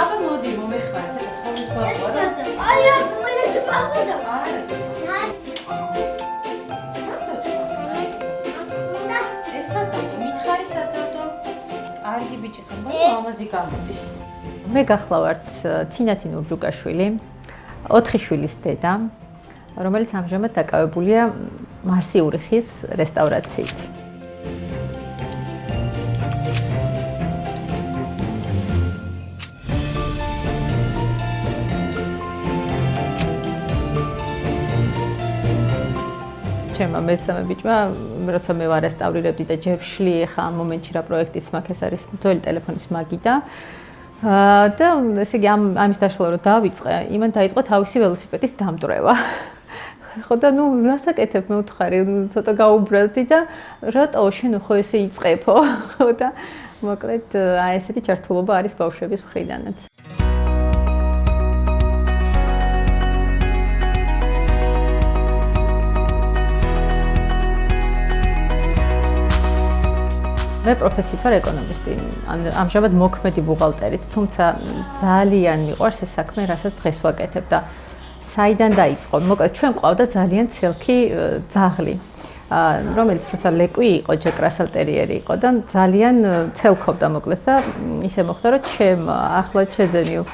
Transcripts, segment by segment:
აბა მოდი მომეხმარეთ და თოლის ბაბუა. აი აქ მინეში პავდა. არა. ესადა მითხარი სადავდო. კარგი ბიჭი ხარ, მამაზი გამოდის. მე გახლავართ თინათი ნურჯუკაშვილი, 4 შვილის დედა, რომელიც ამჟამად დაკავებულია მასიური ხის რესტავრაციით. ჩემმა მესამე ბიჭმა, როცა მე ვარ რესტავრირებდი და ჯერ ვშლი ხა ამ მომენტში რა პროექტიც მაქვს, ეს არის ძველი ტელეფონის მაგიდა. და ესე იგი ამის დაშლა რომ დავიწყე, იმან დაიწყო თავისი ველოსიპედის დამტვრევა. ხო და ნუ რასაკეთებ მე ვთხარი, ცოტა გაუბრალდი და რატო შენ ხო ესე იწყებო? ხო და მოკლედ აი ესეთი ჩართულობა არის ბავშვების მხრიდანაც. მე პროფესიით ვარ ეკონომისტი, ამჟამად მოქმედი ბუღალტერიც, თუმცა ძალიან მიყვარს ეს საქმე, რასაც დღეს ვაკეთებ და საიდან დაიწყო? მოკლედ ჩვენ ყავდა ძალიან ცელქი ძაღლი, რომელიც როცა ლეკვი იყო, ჯეკ რასელ ტერიერი იყო და ძალიან ცელქობდა მოკლედ და ისე მოხდა, რომ ჩემ ახლად შეძენილ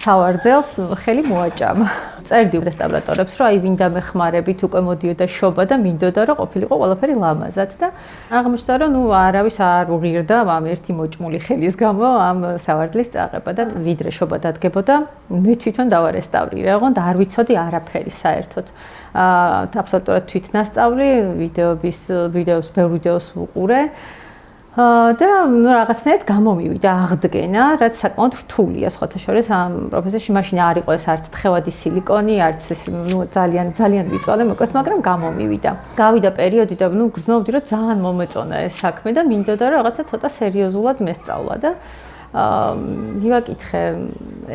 სავარძელს ხელი მოაჭამა. წერდი რესტავრატორებს, რომ აი ვინ დამეხმარებით, უკვე მოდიოდა შობა და მინდოდა რომ ყოფილიყო ყველაფერი ლამაზად და აღმოჩნდა რომ ნუ არავის არ უღირდა ამ ერთი მოჭმული ხელის გამო ამ სავარძლის წაღება და ვიდრე შობა დადგებოდა, მე თვითონ დავარესტავრირე, ოღონდ არ ვიცოდი არაფერი საერთოდ. აბსოლუტურად თვითნასწავლი, ვიდეოს ბევრ ვიდეოს ვუყურე. და ნუ რაღაცნაირად გამომივიდა აღდგენა, რაც საკმაოდ რთულია სხვათა შორის ამ პროფესიაში. მაშინ არ იყო ეს არც თხევადი სილიკონი, არც ნუ ძალიან ვიწვალე, მოკლედ, მაგრამ გამომივიდა. გავიდა პერიოდი და ნუ გრძნობდი, რომ ძალიან მომეწონა ეს საქმე და მინდოდა რომ რაღაცა ცოტა სერიოზულად მესწავლა და მივაკითხე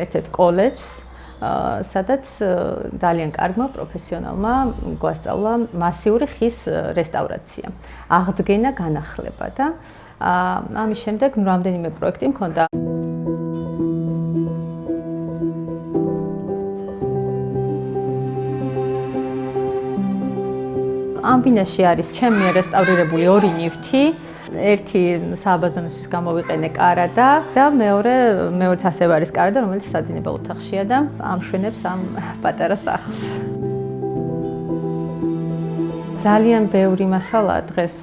ერთ-ერთ კოლეჯს, სადაც ძალიან კარგმა პროფესიონალმა გვასწავლა მასიური ხის რესტავრაცია, აღდგენა, განახლება და ამის შემდეგ რამდენიმე პროექტი მქონდა. ამ ბინაში არის ჩემი რესტავრირებული 2 ნივთი, ერთი სააბაზონისთვის გამოვიყენე კარადა და მეორეც ასევე არის კარადა, რომელიც საძინებელ ოთახშია და ამშვენებს ამ პატარა სახლს. ძალიან ბევრი მასალაა დღეს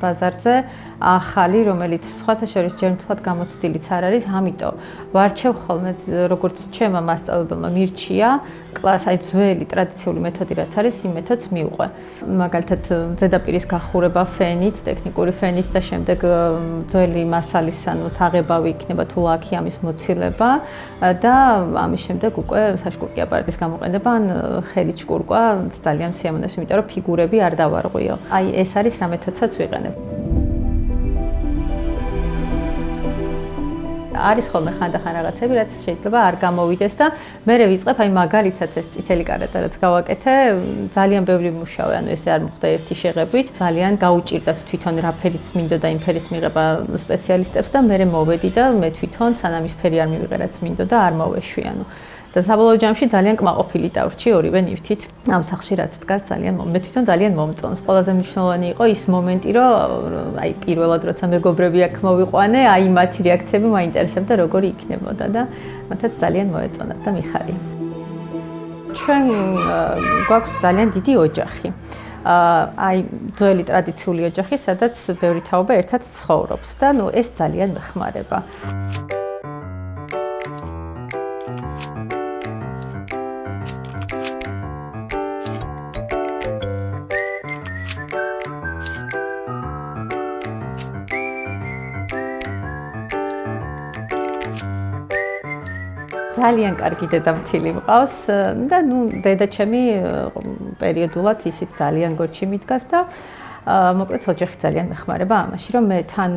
ბაზარზე ახალი, რომელიც სხვათა შორის ჯერ მთლად გამოცდილიც არ არის, ამიტომ ვარჩევ ხოლმე როგორც ჩემმა მასწავლებელმა მირჩია, კლას აი ძველი ტრადიციული მეთოდი რაც არის, იმ მეთოდს მივყვე. მაგალითად ზედაპირის გახურება ფენით, ტექნიკური ფენით და შემდეგ ძველი მასალის ანუ საღებავი იქნება თუ ლაქი ამის მოცილება და ამის შემდეგ უკვე საშკურკი აპარატის გამოყენება ან ხელით შკურკვა ძალიან სიამოვნებს, იმიტომ რომ ფიგურები არ დავარღვიო. აი ეს არის რა მეთოდსაც ვიყენებ. არის ხოლმე ხანდახან რაღაცები, რაც შეიძლება არ გამოვიდეს და მე ვიწყებ აი მაგალითად ეს წითელი კარატა რაც გავაკეთე, ძალიან ბევრი მუშაობა, ანუ ესე არ მოხდა ერთი შეღებით, ძალიან გაუჭირდათ თვითონ რა ფერიც მინდოდა იმ ფერის მიღება სპეციალისტებს და მე მოვედი და მე თვითონ სანამ ის ფერი არ მივიღე რაც მინდოდა არ მოვეშვი, ანუ და საბოლოო ჯამში ძალიან კმაყოფილი დავრჩი ორივე ნივთით. ამ სახლში რაც დგას ძალიან მე თვითონ ძალიან მომწონს. ყველაზე მნიშვნელოვანი იყო ის მომენტი, რომ აი პირველად როცა მეგობრები აქ მოვიყვანე, აი მათი რეაქციები მაინტერესებდა როგორი იქნებოდა და მათაც ძალიან მოეწონათ და მიხარი. ჩვენ გვაქვს ძალიან დიდი ოჯახი. აი ძველი ტრადიციული ოჯახი, სადაც ბევრი თაობა ერთად ცხოვრობს და ნუ ეს ძალიან მეხმარება. ძალიან კარგი დედამთილი მყავს და ნუ დედა ჩემი პერიოდულად ისიც ძალიან გორჩი მიდგას და მოკლედ ოჯახი ძალიან მეხმარება ამაში, რომ მე თან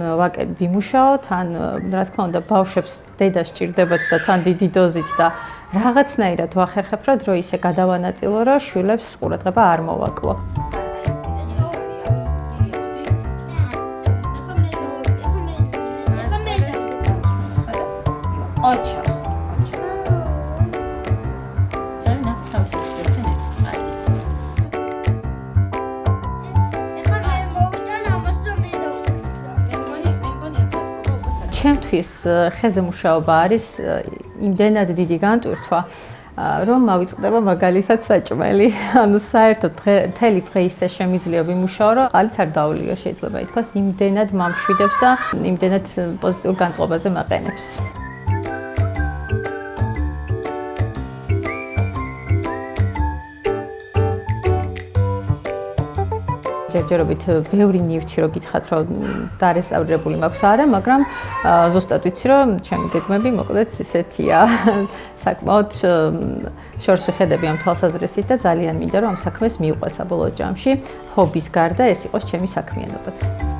ვიმუშაო, თან რა თქმა უნდა ბავშვებს დედა სჭირდებათ და თან დიდი დოზით და რაღაცნაირად ვახერხებ, რომ დრო ისე გადავანაწილო, რომ შვილებს ყურადღება არ მოვაკლო. ყოჩა. ძალიან ნახტავს შეიძლება არის. ეხლა მე მოვიტან ამას და მე დავუკვირდა. ჩემთვის ხეზე მუშაობა არის იმდენად დიდი განტვირთვა, რომ მავიწყდება მაგალითად საჭმელი. ანუ საერთოდ მთელი დღე ისე შემიძლია ვიმუშაო, რომ ყალიც არ დავლიო, შეიძლება ითქვას, იმდენად მამშვიდებს და იმდენად პოზიტიურ განწყობაზე მაყენებს. ჯერჯერობით ბევრი ნივთი რო გითხრათ, რომ დარესტავრირებული მაქვს არა, მაგრამ ზუსტად ვიცი, რომ ჩემი გეგმები მოკლედ ისეთია. საკმაოდ შორს ვიხედები ამ თვალსაზრისით და ძალიან მინდა რომ ამ საქმეს მივყვეს საბოლოო ჯამში. ჰობის გარდა ეს იყოს ჩემი საქმიანობაც.